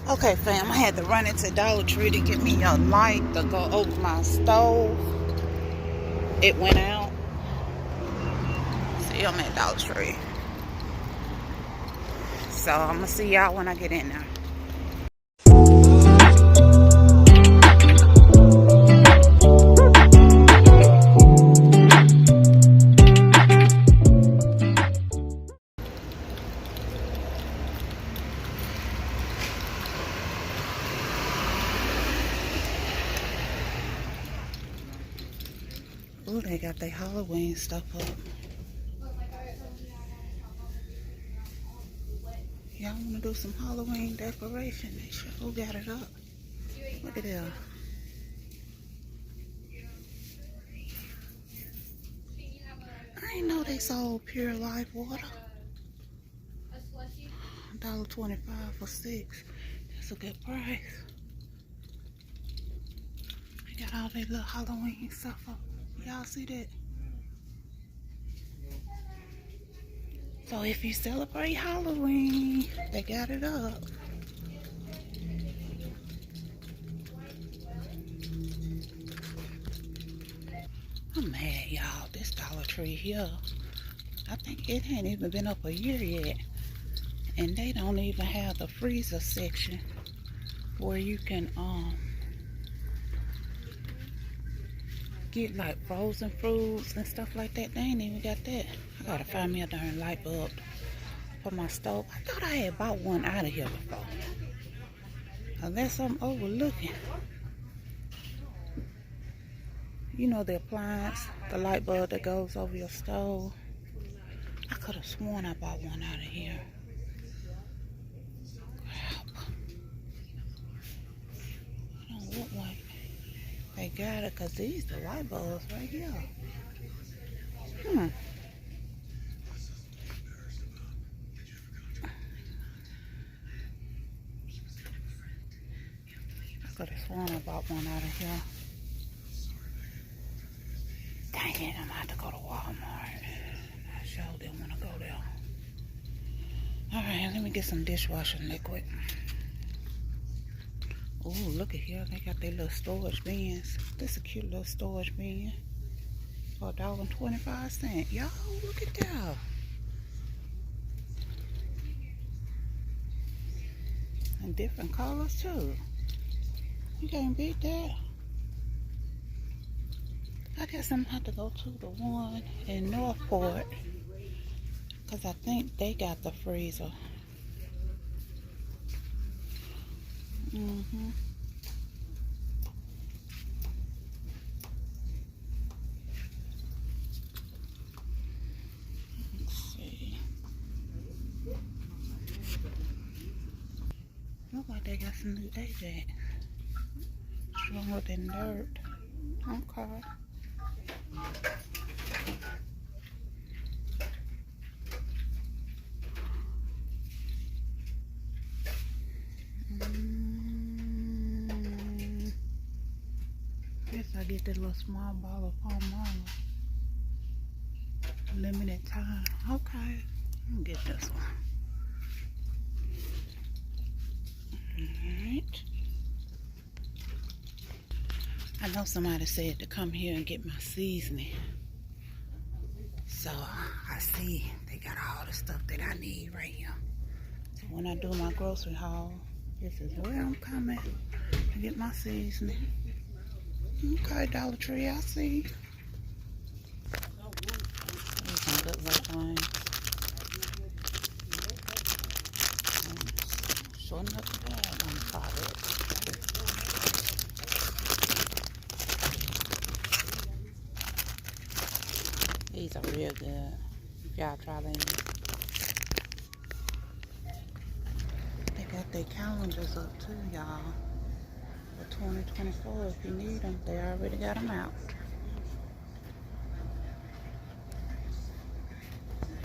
Okay, fam, I had to run into Dollar Tree to get me a light to go over my stove. It went out. See, I'm at Dollar Tree. So I'm gonna see y'all when I get in there. Ooh, they got their Halloween stuff up. Y'all wanna do some Halloween decoration? They sure got it up. Look at that. I didn't know they sold Pure Life water. $1.25 for 6. That's a good price. They got all their little Halloween stuff up. Y'all see that? So if you celebrate Halloween, they got it up. I'm mad, y'all. This Dollar Tree here, I think it ain't even been up a year yet. And they don't even have the freezer section where you can get like frozen fruits and stuff like that. They ain't even got that. I gotta find me a darn light bulb for my stove. I thought I had bought one out of here before. Unless I'm overlooking. You know the appliance, the light bulb that goes over your stove. I could have sworn I bought one out of here. Crap. I don't look like they got it because these are light bulbs right here. I could have sworn I bought one out of here. Dang it, I'm about to go to Walmart. I sure didn't want to go there. Alright, let me get some dishwashing liquid. Ooh, look at here. They got their little storage bins. This is a cute little storage bin for $1.25. Y'all, look at that. And different colors too. You can't beat that. I guess I'm gonna have to go to the one in Northport because I think they got the freezer. Let's see. Look like they got some new Ajax. Stronger than dirt. Okay. Guess I get that little small bottle of Palmolive. Limited time. Okay. I'm gonna get this one. Alright. I know somebody said to come here and get my seasoning. So I see they got all the stuff that I need right here. So when I do my grocery haul, this is where I'm coming to get my seasoning. Okay, Dollar Tree, I see. These some good white wines. Sure enough bad on the product. These are real good. If y'all try them. They got their calendars up too, y'all. For 2024, if you need them, they already got them out.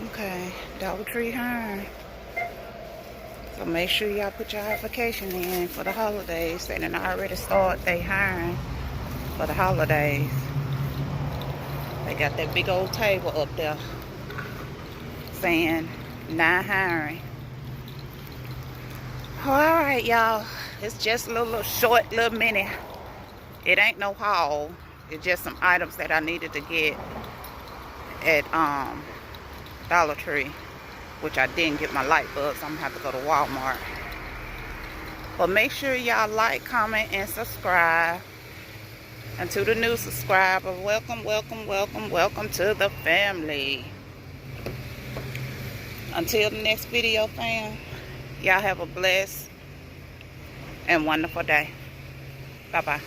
Okay, Dollar Tree hiring. So make sure y'all put your application in for the holidays. They done already start they hiring for the holidays. They got that big old table up there saying not hiring. Alright, y'all. It's just a little short, little mini. It ain't no haul. It's just some items that I needed to get at Dollar Tree, which I didn't get my light bulbs. I'm gonna have to go to Walmart. But make sure y'all like, comment, and subscribe. And to the new subscriber, welcome, welcome, welcome, welcome to the family. Until the next video, fam, y'all have a blessed and wonderful day. Bye-bye.